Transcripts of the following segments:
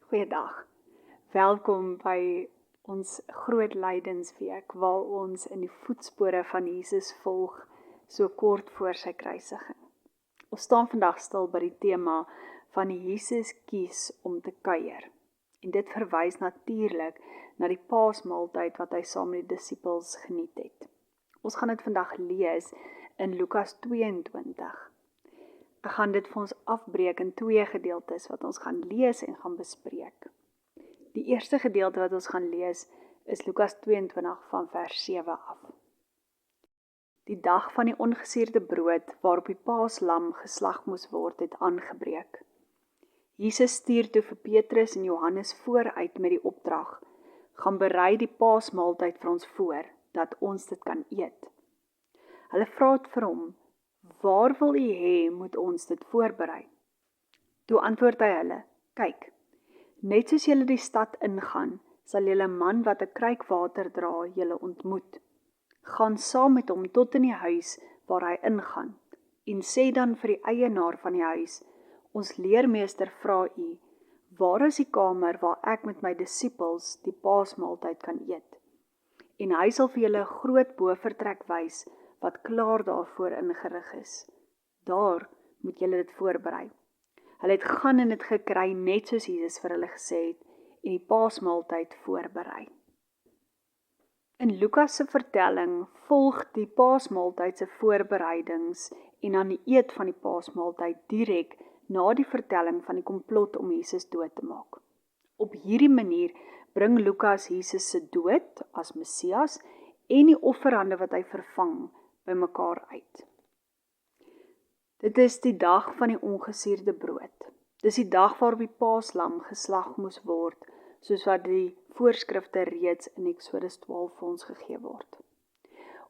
Goeiedag. Welkom by ons groot lydensweek waar ons in die voetspore van Jesus volg so kort voor sy kruisiging. Ons staan vandag stil by die tema van Jesus kies om te kuier. En dit verwys natuurlik na die Paasmaaltyd wat hy saam met die disippels geniet het. Ons gaan dit vandag lees in Lukas 22. Ek gaan dit vir ons afbreek in 2 gedeeltes wat ons gaan lees en gaan bespreek. Die eerste gedeelte wat ons gaan lees is Lukas 22 van vers 7 af. Die dag van die ongesuurde brood waarop die paaslam geslag moes word het aangebreek. Jesus stuur toe vir Petrus en Johannes vooruit met die opdrag: gaan berei die paasmaaltyd vir ons voor, dat ons dit kan eet. Hulle vra vir hom: waar wil u hê moet ons dit voorberei? Toe antwoord hy hulle: kyk, net soos julle die stad ingaan, sal julle 'n man wat 'n kruik water dra julle ontmoet. Gaan saam met hom tot in die huis waar hy ingaan, en sê dan vir die eienaar van die huis: ons leermeester vra u, waar is die kamer waar ek met my disippels die paasmaaltyd kan eet? En hy sal vir julle 'n groot bovertrek wys, wat klaar daarvoor ingerig is. Daar moet julle dit voorberei. Hulle het gaan en dit gekry net soos Jesus vir hulle gesê het en die paasmaaltyd voorberei. In Lukas se vertelling volg die paasmaaltyd se voorbereidings en dan die eet van die paasmaaltyd direk na die vertelling van die komplot om Jesus dood te maak. Op hierdie manier bring Lukas Jesus se dood as Messias en die offerande wat hy vervang by mekaar uit. Dit is die dag van die ongesuurde brood. Dis die dag waarop die paaslam geslag moes word, soos wat die voorskrifte reeds in Eksodus 12 vir ons gegee word.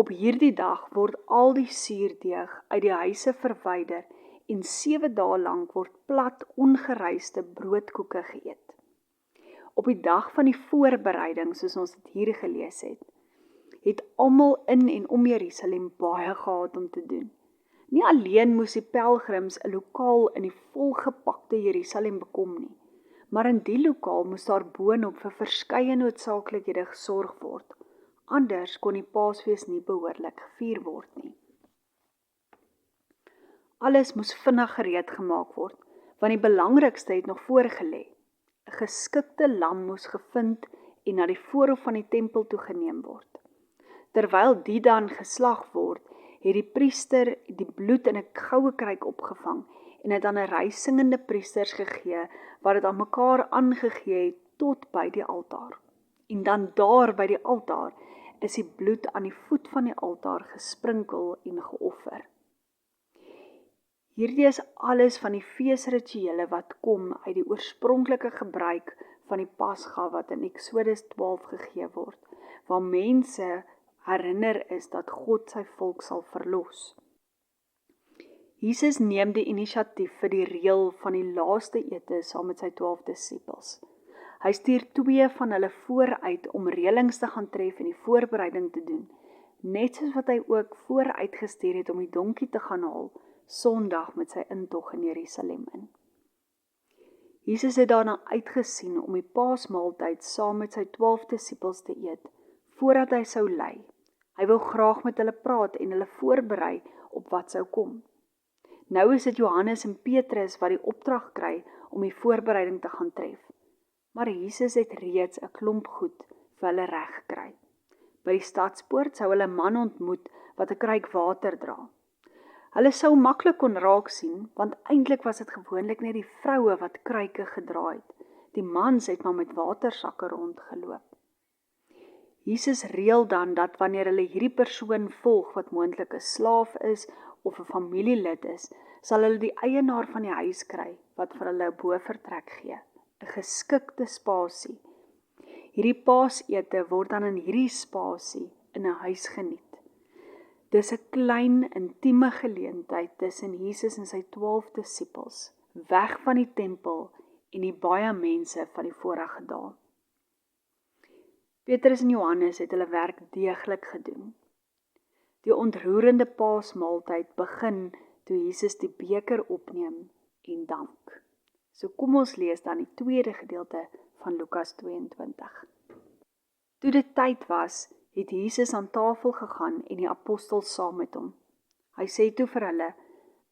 Op hierdie dag word al die suurdeeg uit die huise verwyder en 7 dae lank word plat ongeryste broodkoeke geëet. Op die dag van die voorbereiding, soos ons dit hier gelees het almal in en om Jerusalem baie gehad om te doen. Nie alleen moes die pelgrims 'n lokaal in die volgepakte Jerusalem bekom nie, maar in die lokaal moes daar boonop vir verskeie noodsaaklikhede gesorg word. Anders kon die Paasfees nie behoorlik gevier word nie. Alles moes vinnig gereed gemaak word, want die belangrikste het nog voorgelê. 'n Geskikte lam moes gevind en na die voorhof van die tempel toegeneem word. Terwyl die dan geslag word, het die priester die bloed in 'n goue kruik opgevang en dit aan 'n ry singende priesters gegee, wat dit aan mekaar aangegee het tot by die altaar. En dan daar by die altaar is die bloed aan die voet van die altaar gesprinkel en geoffer. Hierdie is alles van die feesrituele wat kom uit die oorspronklike gebruik van die Pasga wat in Eksodus 12 gegee word, waar mense herinner is dat God sy volk sal verlos. Jesus neem die inisiatief vir die reël van die laaste ete saam met sy 12 disippels. Hy stuur 2 van hulle vooruit om reëlings te gaan tref en die voorbereiding te doen, net soos wat hy ook vooruit gestuur het om die donkie te gaan haal, Sondag met sy intog in Jerusalem in. Jesus het daarna uitgesien om die paasmaaltyd saam met sy 12 disippels te eet, voordat hy sou ly. Hy wou graag met hulle praat en hulle voorberei op wat sou kom. Nou is dit Johannes en Petrus wat die opdrag kry om die voorbereiding te gaan tref. Maar Jesus het reeds 'n klomp goed vir hulle reg gekry. By die stadspoort sou hulle 'n man ontmoet wat 'n kruik water dra. Hulle sou maklik kon raak sien, want eintlik was dit gewoonlik net die vroue wat kruike gedra het. Die mans het maar met watersakke rondgeloop. Jesus reël dan dat wanneer hulle hierdie persoon volg wat moontlik 'n slaaf is of 'n familielid is, sal hulle die eienaar van die huis kry wat vir hulle 'n bovertrek gee, 'n geskikte spasie. Hierdie paasete word dan in hierdie spasie in 'n huis geniet. Dis 'n klein, intieme geleentheid tussen Jesus en sy 12 disippels, weg van die tempel en die baie mense van die vorige dae. Petrus en Johannes het hulle werk deeglik gedoen. Die ontroerende paasmaaltyd begin toe Jesus die beker opneem en dank. So kom ons lees dan die tweede gedeelte van Lukas 22. Toe dit tyd was, het Jesus aan tafel gegaan en die apostels saam met hom. Hy sê toe vir hulle,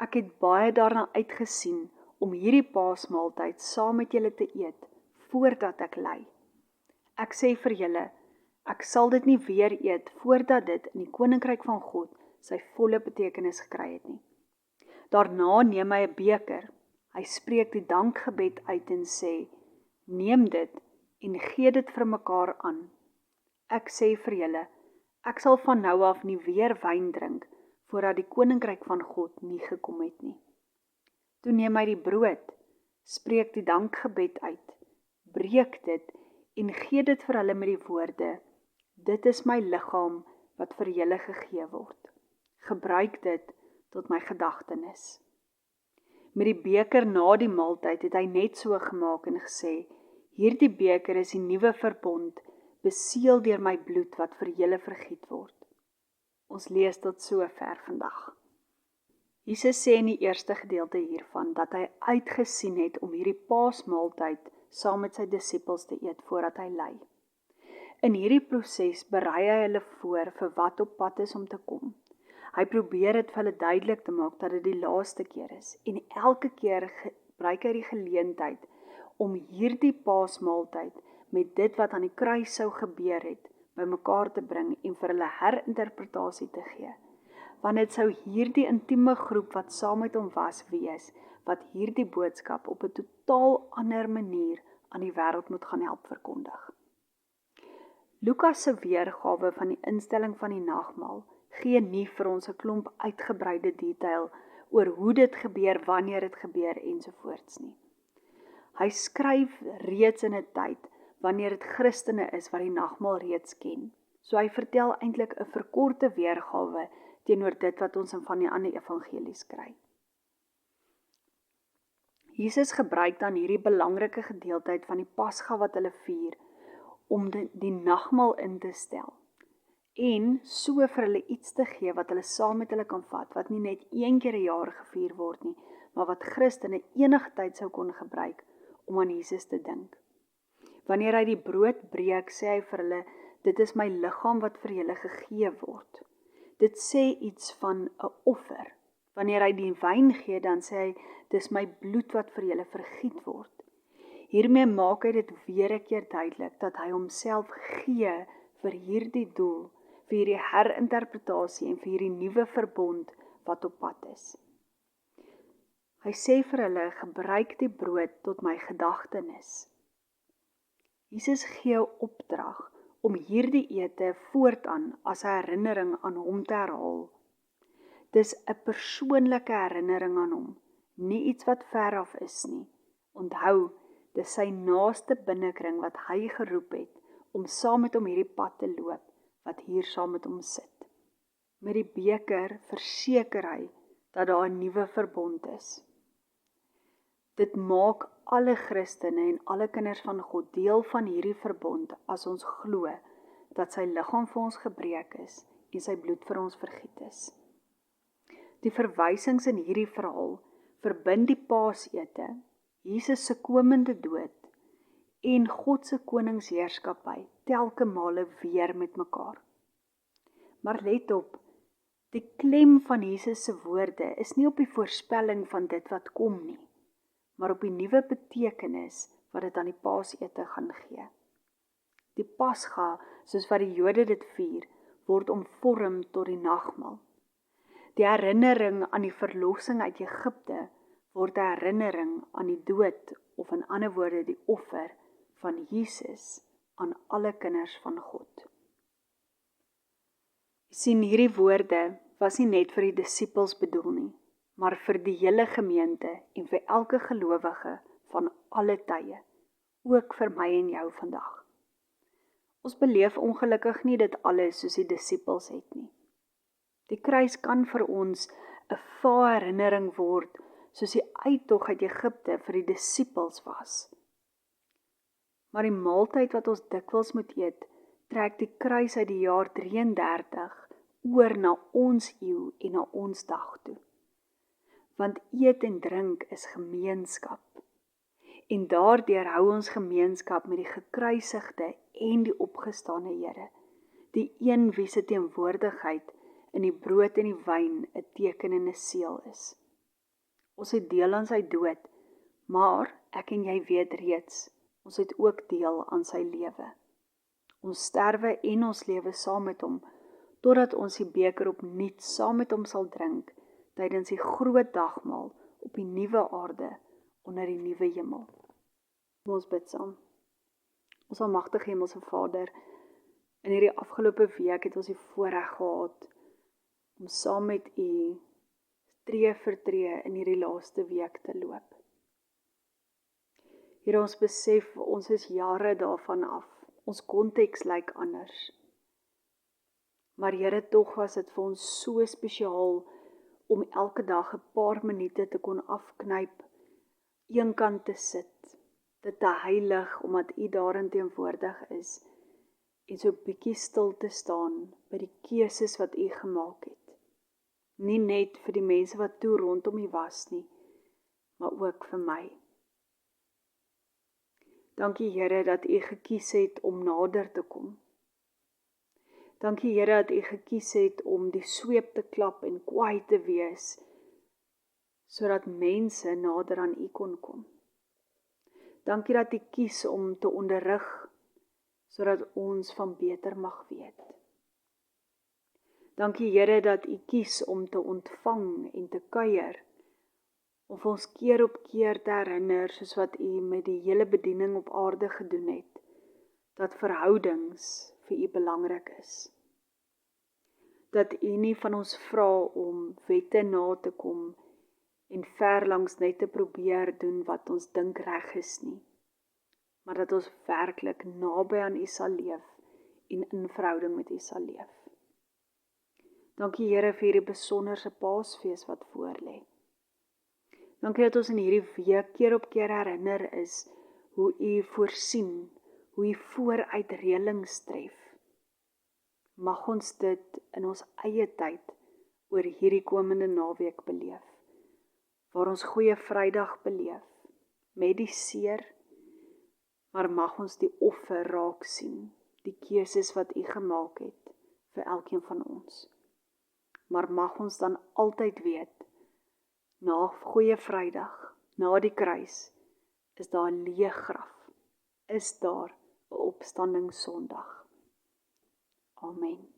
ek het baie daarna uitgesien om hierdie paasmaaltyd saam met julle te eet, voordat ek ly. Ek sê vir julle, ek sal dit nie weer eet, voordat dit in die koninkryk van God sy volle betekenis gekry het nie. Daarna neem hy 'n beker, hy spreek die dankgebed uit en sê, neem dit en gee dit vir mekaar aan. Ek sê vir julle, ek sal van nou af nie weer wyn drink, voordat die koninkryk van God nie gekom het nie. Toe neem hy die brood, spreek die dankgebed uit, breek dit en gee dit vir hulle met die woorde, dit is my liggaam wat vir julle gegee word. Gebruik dit tot my gedagtenis. Met die beker na die maaltyd het hy net so gemaak en gesê, hierdie beker is die nuwe verbond, beseël deur my bloed wat vir julle vergiet word. Ons lees tot sover vandag. Jesus sê in die eerste gedeelte hiervan dat hy uitgesien het om hierdie paasmaaltyd saam met sy disippels te eet voordat hy ly. In hierdie proses berei hy hulle voor vir wat op pad is om te kom. Hy probeer dit vir hulle duidelik te maak dat dit die laaste keer is en elke keer gebruik hy die geleentheid om hierdie paasmaaltyd met dit wat aan die kruis sou gebeur het, bymekaar te bring en vir hulle herinterpretasie te gee. Want dit sou hierdie intieme groep wat saam met hom was wees, wat hierdie boodskap op 'n totaal ander manier aan die wêreld moet gaan help verkondig. Lukas se weergawe van die instelling van die nagmaal gee nie vir ons 'n klomp uitgebreide detail oor hoe dit gebeur, wanneer dit gebeur ensovoorts nie. Hy skryf reeds in 'n tyd wanneer dit Christene is wat die nagmaal reeds ken. So hy vertel eintlik 'n verkorte weergawe teenoor dit wat ons in van die ander evangelies kry. Jesus gebruik dan hierdie belangrike gedeeltheid van die Pasga wat hulle vier, om die nagmaal in te stel. En so vir hulle iets te gee wat hulle saam met hulle kan vat, wat nie net een keer 'n jaar gevier word nie, maar wat Christene enige tyd sou kon gebruik om aan Jesus te dink. Wanneer hy die brood breek, sê hy vir hulle, dit is my liggaam wat vir julle gegee word. Dit sê iets van 'n offer. Wanneer hy die wyn gee, dan sê hy, dit is my bloed wat vir julle vergiet word. Hiermee maak hy dit weer 'n keer duidelik, dat hy homself gee vir hierdie doel, vir hierdie herinterpretasie en vir hierdie nuwe verbond wat op pad is. Hy sê vir hulle, gebruik die brood tot my gedagtenis. Jesus gee 'n opdrag om hierdie ete voortaan as 'n herinnering aan hom te herhaal. Dis 'n persoonlike herinnering aan hom, nie iets wat ver af is nie. Onthou, dis sy naaste binnekring wat hy geroep het om saam met hom hierdie pad te loop, wat hier saam met hom sit. Met die beker verseker hy dat daar 'n nuwe verbond is. Dit maak alle Christene en alle kinders van God deel van hierdie verbond as ons glo dat sy liggaam vir ons gebreek is en sy bloed vir ons vergiet is. Die verwysings in hierdie verhaal verbind die Paasete, Jesus se komende dood en God se koningsheerskappy telke male weer met mekaar. Maar let op, die klem van Jesus se woorde is nie op die voorspelling van dit wat kom nie, maar op die nuwe betekenis wat dit aan die Paasete gaan gee. Die Pasga, soos wat die Jode dit vier, word omvorm tot die nagmaal. Die herinnering aan die verlossing uit Egipte word 'n herinnering aan die dood, of in ander woorde die offer van Jesus aan alle kinders van God. Sien, hierdie woorde was nie net vir die disippels bedoel nie, maar vir die hele gemeente en vir elke gelowige van alle tye, ook vir my en jou vandag. Ons beleef ongelukkig nie dit alles soos die disippels het nie. Die kruis kan vir ons 'n vae herinnering word, soos die uittog uit Egipte vir die disippels was. Maar die maaltyd wat ons dikwels moet eet, trek die kruis uit die jaar 33 oor na ons eeu en na ons dag toe. Want eet en drink is gemeenskap. En daardeur hou ons gemeenskap met die gekruisigde en die opgestane Here, die een wie se teenwoordigheid in die brood en die wyn 'n teken en 'n seël is. Ons het deel aan sy dood, maar ek en jy weet reeds, ons het ook deel aan sy lewe. Ons sterwe en ons lewe saam met hom, totdat ons die beker opnuut saam met hom sal drink, tydens die groot dagmaal op die nuwe aarde onder die nuwe hemel. Kom ons bid saam. Ons almagtige Hemelse Vader, in hierdie afgelope week het ons die voorreg gehad om saam met U tree vir tree in hierdie laaste week te loop. Here, ons besef, ons is jare daarvan af. Ons konteks lyk anders. Maar Here, tog was dit vir ons so spesiaal om elke dag 'n paar minute te kon afknyp, eenkant te sit, dit te heilig omdat U daarin teenwoordig is, en so bietjie stil te staan by die keuses wat U gemaak het. Nie net vir die mense wat toe rondom U was nie, maar ook vir my. Dankie Here dat U gekies het om nader te kom. Dankie Here dat U gekies het om die sweep te klap en kwaai te wees, sodat mense nader aan U kon kom. Dankie dat U kies om te onderrig, sodat ons van beter mag weet. Dankie Here dat U kies om te ontvang en te kuier, of ons keer op keer te herinner, soos wat U met die hele bediening op aarde gedoen het, dat verhoudings vir U belangrik is. Dat U nie van ons vra om wette na te kom en verlangs net te probeer doen wat ons dink reg is nie, maar dat ons werklik naby aan U sal leef en in verhouding met U sal leef. Dankie Here vir hierdie besonderse Paasfees wat voorlê. Dankie dat ons in hierdie week keer op keer herinner is hoe U voorsien, hoe U vooruit reëlings tref. Mag ons dit in ons eie tyd oor hierdie komende naweek beleef, waar ons Goeie Vrydag beleef, met die seer, maar mag ons die offer raak sien, die keuses wat U gemaak het vir elkeen van ons. Maar mag ons dan altyd weet, na Goeie Vrydag, na die kruis, is daar 'n leë graf, is daar 'n opstanding Sondag. Amen.